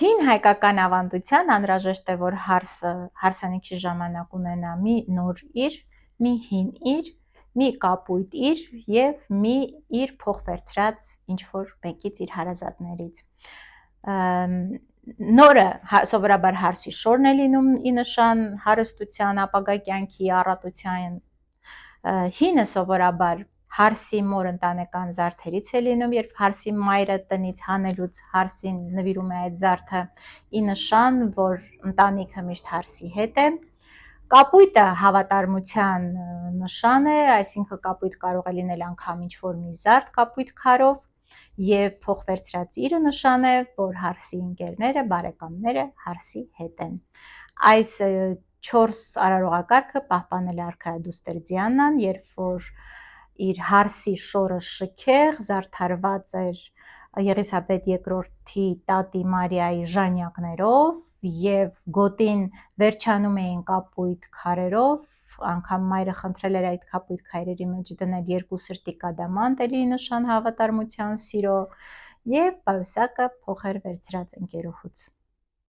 Հին հայկական ավանդության անհրաժեշտ է, որ հարսանիքի ժամանակ ունենա մի նոր իր, մի հին իր, մի կապույտ իր և մի իր փոխվերցրած ինչ-որ մեկից իր հարազատներից։ Նորը սովորաբար հարսի շորն է լինում ի նշան հարստության, ապագա կյանքի, առատության, հինը սովորաբար հարսի մոր ընտանեկան զարդերից է լինում, երբ հարսի մայրը տնից հանելուց հարսին նվիրում է այդ զարդը ի նշան, որ ընտանիքը միշտ հարսի հետ է։ Կապույտը հավատարմության նշան է, այսինքն կապույտ կարող է լինել անգամ ինչ-որ մի զարդ կապույտ քարով, և փոխվերցրած իրը նշան է, որ հարսի ընկերները, բարեկամները հարսի հետ են։ Այս 4 արարողակարգը պահպանել է արքայադուստր Դիանան, երբ որ իր հարսի շորը շքեղ զարդարված էր Եղիսաբեթ II-ի տատի Մարիայի ժանյակներով և գոտին վերջանում էին կապույտ քարերով, անգամ մայրը խնդրել էր այդ կապույտ քարերի մեջ դնել 2 սրտի կադամանդ, էլի ի նշան հավատարմության, սիրո, և պայուսակը փոխ էր վերցրած ընկերուհուց։